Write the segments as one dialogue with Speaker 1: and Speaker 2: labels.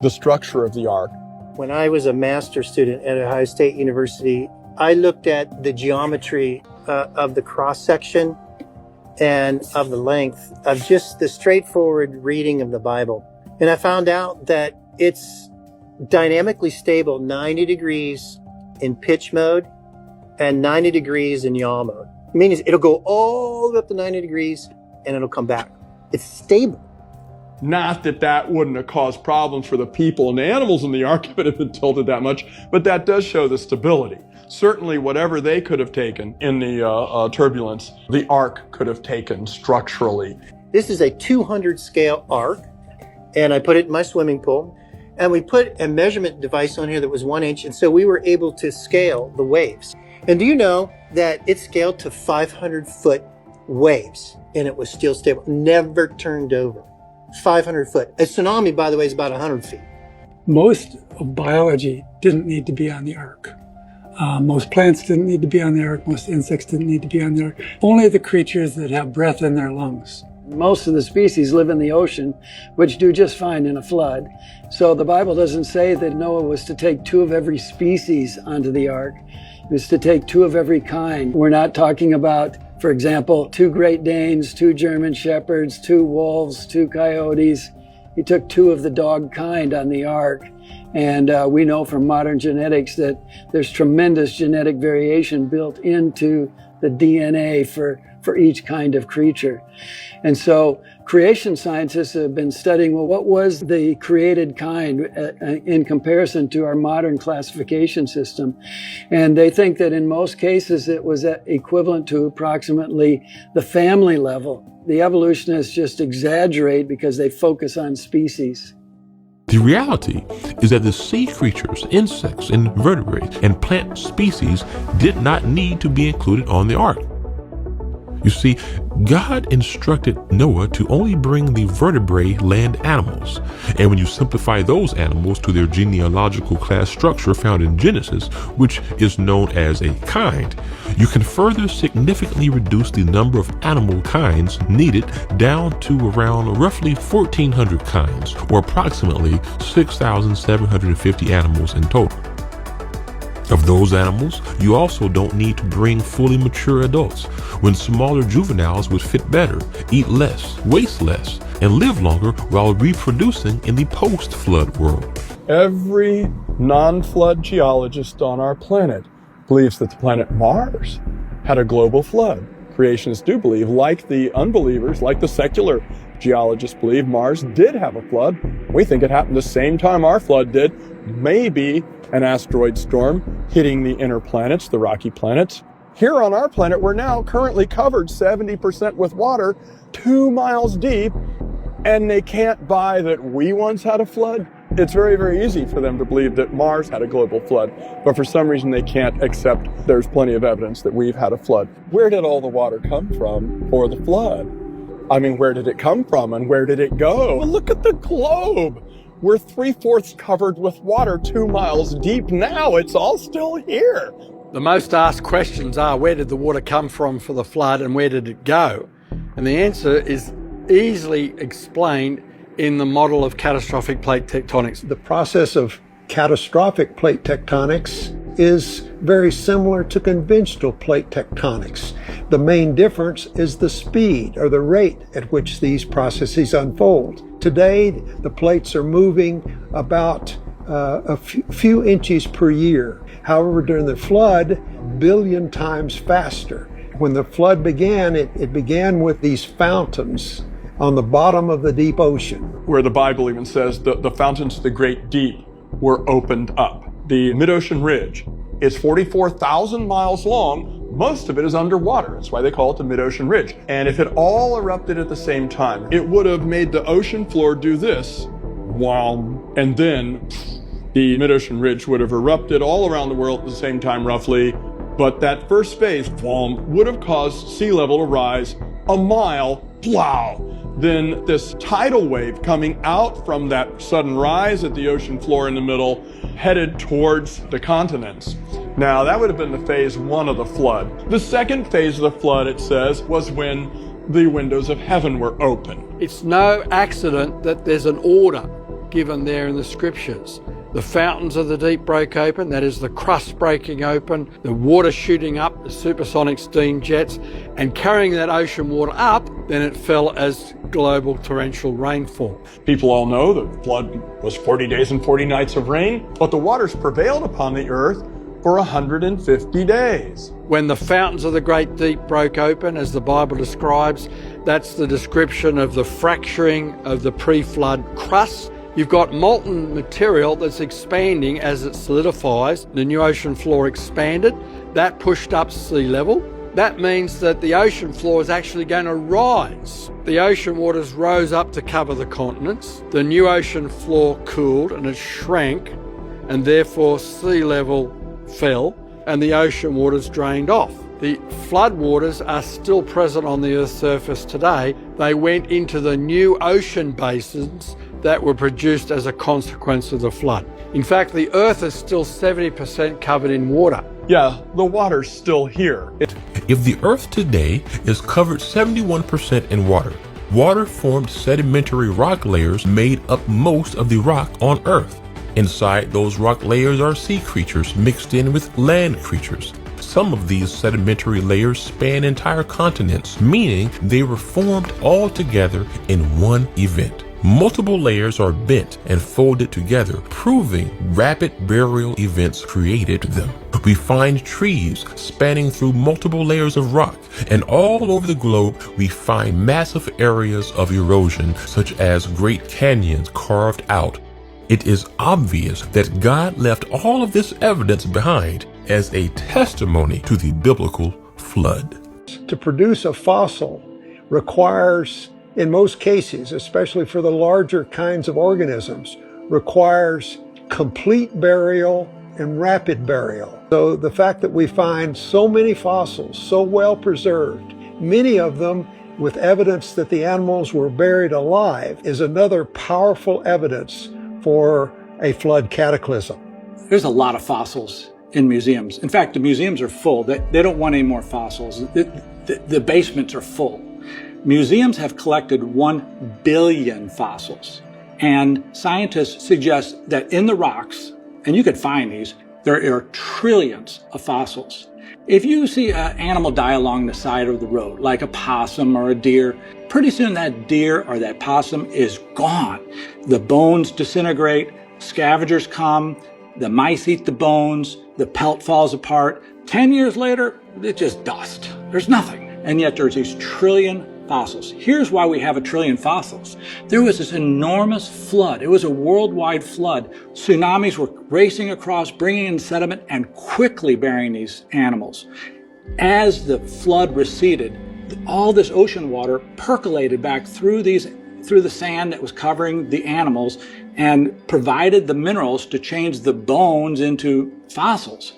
Speaker 1: the structure of the ark.
Speaker 2: When I was a master's student at Ohio State University, I looked at the geometry of the cross-section and of the length of just the straightforward reading of the Bible. And I found out that it's dynamically stable 90 degrees in pitch mode and 90 degrees in yaw mode. Meaning it'll go all the way up to 90 degrees and it'll come back. It's stable.
Speaker 1: Not that that wouldn't have caused problems for the people and the animals in the ark if it had been tilted that much, but that does show the stability. Certainly whatever they could have taken in the turbulence, the ark could have taken structurally.
Speaker 2: This is a 200 scale ark, and I put it in my swimming pool, and we put a measurement device on here that was 1 inch, and so we were able to scale the waves. And do you know that it scaled to 500-foot waves, and it was still stable, never turned over. 500 foot. A tsunami, by the way, is about 100 feet.
Speaker 3: Most of biology didn't need to be on the ark. Most plants didn't need to be on the ark. Most insects didn't need to be on the ark. Only the creatures that have breath in their lungs.
Speaker 4: Most of the species live in the ocean, which do just fine in a flood. So the Bible doesn't say that Noah was to take 2 of every species onto the ark. It was to take 2 of every kind. We're not talking about, for example, 2 Great Danes, 2 German Shepherds, 2 wolves, 2 coyotes. He took 2 of the dog kind on the ark. And we know from modern genetics that there's tremendous genetic variation built into the DNA for each kind of creature. And so creation scientists have been studying, well, what was the created kind in comparison to our modern classification system? And they think that in most cases it was equivalent to approximately the family level. The evolutionists just exaggerate because they focus on species.
Speaker 5: The reality is that the sea creatures, insects, invertebrates, and plant species did not need to be included on the ark. You see, God instructed Noah to only bring the vertebrate land animals. And when you simplify those animals to their genealogical class structure found in Genesis, which is known as a kind, you can further significantly reduce the number of animal kinds needed down to around roughly 1,400 kinds, or approximately 6,750 animals in total. Of those animals, you also don't need to bring fully mature adults, when smaller juveniles would fit better, eat less, waste less, and live longer while reproducing in the post-flood world.
Speaker 1: Every non-flood geologist on our planet believes that the planet Mars had a global flood. Creationists do believe, like the unbelievers, like the secular geologists believe, Mars did have a flood. We think it happened the same time our flood did, maybe an asteroid storm hitting the inner planets, the rocky planets. Here on our planet, we're now currently covered 70% with water, 2 miles deep, and they can't buy that we once had a flood. It's very, very easy for them to believe that Mars had a global flood, but for some reason they can't accept there's plenty of evidence that we've had a flood. Where did all the water come from for the flood? I mean, where did it come from and where did it go? Well, look at the globe. We're 3/4 covered with water 2 miles deep now. It's all still here.
Speaker 6: The most asked questions are, where did the water come from for the flood and where did it go? And the answer is easily explained in the model of catastrophic plate tectonics.
Speaker 7: The process of catastrophic plate tectonics is very similar to conventional plate tectonics. The main difference is the speed or the rate at which these processes unfold. Today, the plates are moving about a few inches per year. However, during the flood, 1 billion times faster. When the flood began, it began with these fountains on the bottom of the deep ocean.
Speaker 1: Where the Bible even says the fountains of the great deep were opened up. The mid-ocean ridge is 44,000 miles long. Most of it is underwater. That's why they call it the mid-ocean ridge. And if it all erupted at the same time, it would have made the ocean floor do this, and then the mid-ocean ridge would have erupted all around the world at the same time roughly. But that first phase, would have caused sea level to rise a mile, Then this tidal wave coming out from that sudden rise at the ocean floor in the middle headed towards the continents. Now, that would have been the phase 1 of the flood. The second phase of the flood, it says, was when the windows of heaven were open.
Speaker 6: It's no accident that there's an order given there in the scriptures. The fountains of the deep broke open, that is the crust breaking open, the water shooting up, the supersonic steam jets, and carrying that ocean water up, then it fell as global torrential rainfall.
Speaker 1: People all know the flood was 40 days and 40 nights of rain, but the waters prevailed upon the earth for 150 days.
Speaker 6: When the fountains of the great deep broke open, as the Bible describes, that's the description of the fracturing of the pre-flood crust. You've got molten material that's expanding as it solidifies. The new ocean floor expanded. That pushed up sea level. That means that the ocean floor is actually going to rise. The ocean waters rose up to cover the continents. The new ocean floor cooled and it shrank, and therefore sea level fell and the ocean waters drained off. The flood waters are still present on the Earth's surface today. They went into the new ocean basins that were produced as a consequence of the flood. In fact, the Earth is still 70% covered in water.
Speaker 1: Yeah, the water's still here.
Speaker 5: If the Earth today is covered 71% in water, water-formed sedimentary rock layers made up most of the rock on Earth. Inside those rock layers are sea creatures mixed in with land creatures. Some of these sedimentary layers span entire continents, meaning they were formed all together in one event. Multiple layers are bent and folded together, proving rapid burial events created them. We find trees spanning through multiple layers of rock, and all over the globe we find massive areas of erosion, such as great canyons carved out. It is obvious that God left all of this evidence behind as a testimony to the biblical flood.
Speaker 7: To produce a fossil requires, in most cases, especially for the larger kinds of organisms, requires complete burial and rapid burial. So the fact that we find so many fossils so well preserved, many of them with evidence that the animals were buried alive, is another powerful evidence for a flood cataclysm.
Speaker 8: There's a lot of fossils in museums. In fact, the museums are full. They don't want any more fossils. The basements are full. Museums have collected 1 billion fossils. And scientists suggest that in the rocks, and you could find these, there are trillions of fossils. If you see an animal die along the side of the road, like a possum or a deer, pretty soon that deer or that possum is gone. The bones disintegrate, scavengers come, the mice eat the bones, the pelt falls apart. 10 years later, it's just dust. There's nothing. And yet there's these trillion fossils. Here's why we have 1 trillion fossils. There was this enormous flood. It was a worldwide flood. Tsunamis were racing across, bringing in sediment and quickly burying these animals. As the flood receded, all this ocean water percolated back through the sand that was covering the animals and provided the minerals to change the bones into fossils.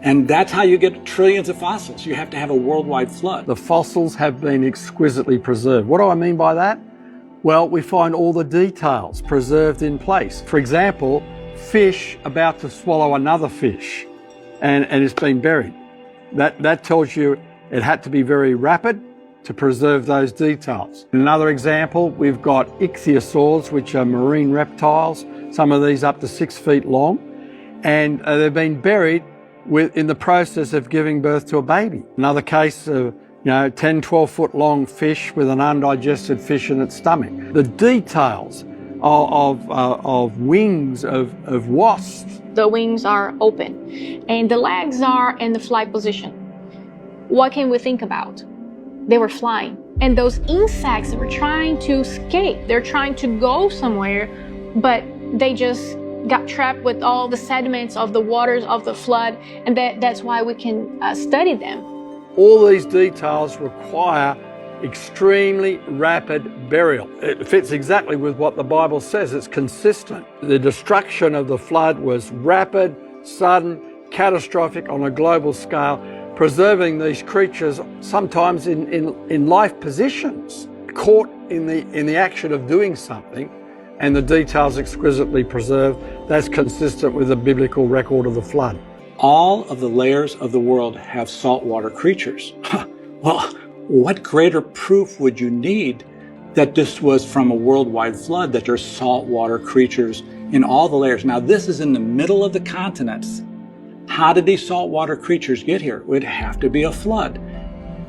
Speaker 8: And that's how you get trillions of fossils. You have to have a worldwide flood.
Speaker 6: The fossils have been exquisitely preserved. What do I mean by that? Well, we find all the details preserved in place. For example, fish about to swallow another fish and it's been buried. That tells you it had to be very rapid to preserve those details. Another example, we've got ichthyosaurs, which are marine reptiles, some of these up to 6 feet long, and they've been buried in the process of giving birth to a baby. Another case of 10, 12 foot long fish with an undigested fish in its stomach. The details of wings of wasps.
Speaker 9: The wings are open and the legs are in the flight position. What can we think about? They were flying, and those insects were trying to escape. They're trying to go somewhere, but they just got trapped with all the sediments of the waters of the flood, and that's why we can study them.
Speaker 6: All these details require extremely rapid burial. It fits exactly with what the Bible says. It's consistent. The destruction of the flood was rapid, sudden, catastrophic on a global scale, preserving these creatures sometimes in life positions, caught in the action of doing something, and the details exquisitely preserved. That's consistent with the biblical record of the flood.
Speaker 8: All of the layers of the world have saltwater creatures. Well, what greater proof would you need that this was from a worldwide flood, that there's saltwater creatures in all the layers. Now, this is in the middle of the continents. How did these saltwater creatures get here? It would have to be a flood.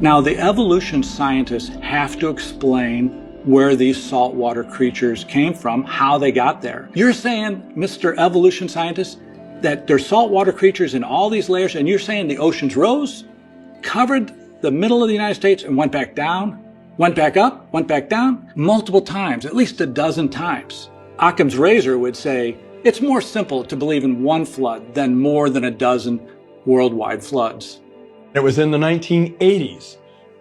Speaker 8: Now, the evolution scientists have to explain where these saltwater creatures came from, how they got there. You're saying, Mr. Evolution Scientist, that there's saltwater creatures in all these layers, and you're saying the oceans rose, covered the middle of the United States, and went back down, went back up, went back down, multiple times, at least a dozen times. Occam's razor would say, it's more simple to believe in one flood than more than a dozen worldwide floods.
Speaker 1: It was in the 1980s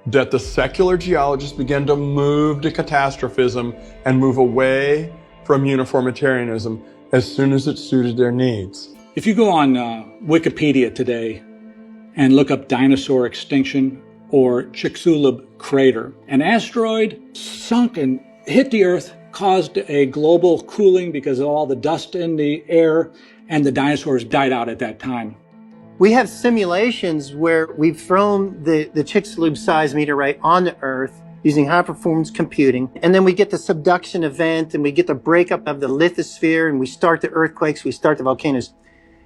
Speaker 1: that the secular geologists began to move to catastrophism and move away from uniformitarianism as soon as it suited their needs.
Speaker 8: If you go on Wikipedia today and look up dinosaur extinction or Chicxulub crater, an asteroid sunk and hit the Earth, caused a global cooling because of all the dust in the air, and the dinosaurs died out at that time.
Speaker 2: We have simulations where we've thrown the Chicxulub size meteorite on the Earth using high performance computing, and then we get the subduction event and we get the breakup of the lithosphere and we start the earthquakes, we start the volcanoes.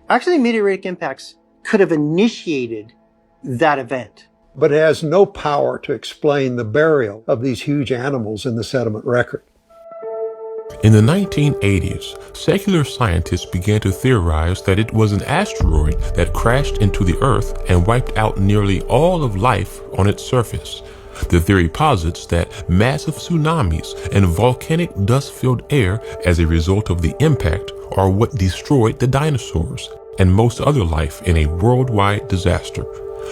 Speaker 2: Actually, meteoritic impacts could have initiated that event.
Speaker 7: But it has no power to explain the burial of these huge animals in the sediment record.
Speaker 5: In the 1980s, secular scientists began to theorize that it was an asteroid that crashed into the Earth and wiped out nearly all of life on its surface. The theory posits that massive tsunamis and volcanic dust-filled air as a result of the impact are what destroyed the dinosaurs and most other life in a worldwide disaster.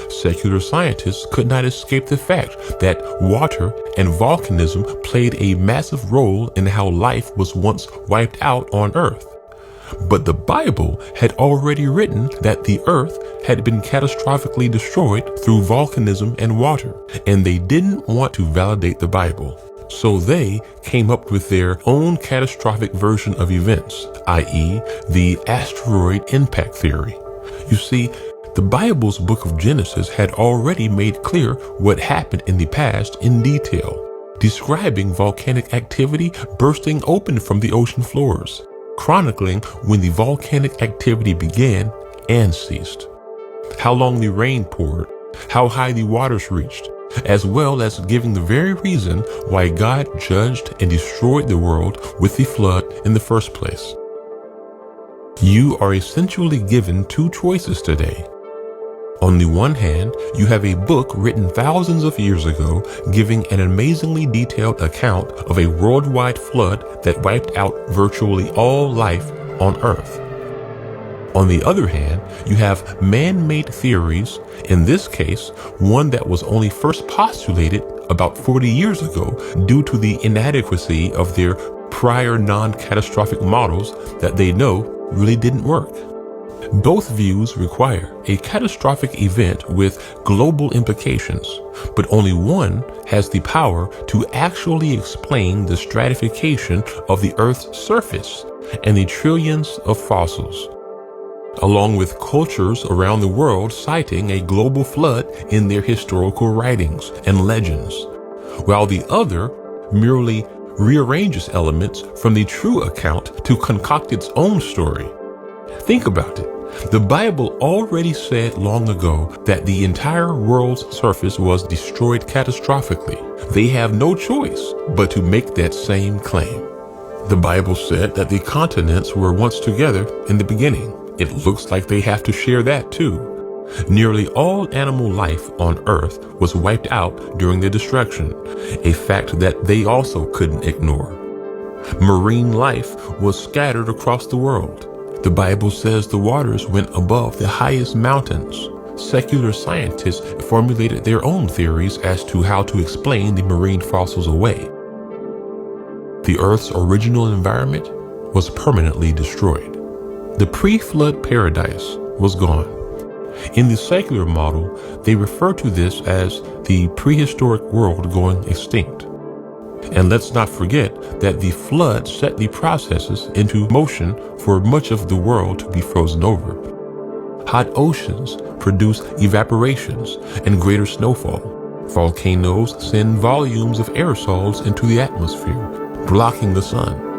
Speaker 5: Secular scientists could not escape the fact that water and volcanism played a massive role in how life was once wiped out on Earth. But the Bible had already written that the Earth had been catastrophically destroyed through volcanism and water, and they didn't want to validate the Bible. So they came up with their own catastrophic version of events, i.e., the asteroid impact theory. You see, the Bible's book of Genesis had already made clear what happened in the past in detail, describing volcanic activity bursting open from the ocean floors, chronicling when the volcanic activity began and ceased, how long the rain poured, how high the waters reached, as well as giving the very reason why God judged and destroyed the world with the flood in the first place. You are essentially given two choices today. On the one hand, you have a book written thousands of years ago giving an amazingly detailed account of a worldwide flood that wiped out virtually all life on Earth. On the other hand, you have man-made theories, in this case, one that was only first postulated about 40 years ago due to the inadequacy of their prior non-catastrophic models that they know really didn't work. Both views require a catastrophic event with global implications, but only one has the power to actually explain the stratification of the Earth's surface and the trillions of fossils, along with cultures around the world citing a global flood in their historical writings and legends, while the other merely rearranges elements from the true account to concoct its own story. Think about it. The Bible already said long ago that the entire world's surface was destroyed catastrophically. They have no choice but to make that same claim. The Bible said that the continents were once together in the beginning. It looks like they have to share that too. Nearly all animal life on Earth was wiped out during the destruction, a fact that they also couldn't ignore. Marine life was scattered across the world. The Bible says the waters went above the highest mountains. Secular scientists formulated their own theories as to how to explain the marine fossils away. The Earth's original environment was permanently destroyed. The pre-flood paradise was gone. In the secular model, they refer to this as the prehistoric world going extinct. And let's not forget that the flood set the processes into motion for much of the world to be frozen over. Hot oceans produce evaporations and greater snowfall. Volcanoes send volumes of aerosols into the atmosphere, blocking the sun.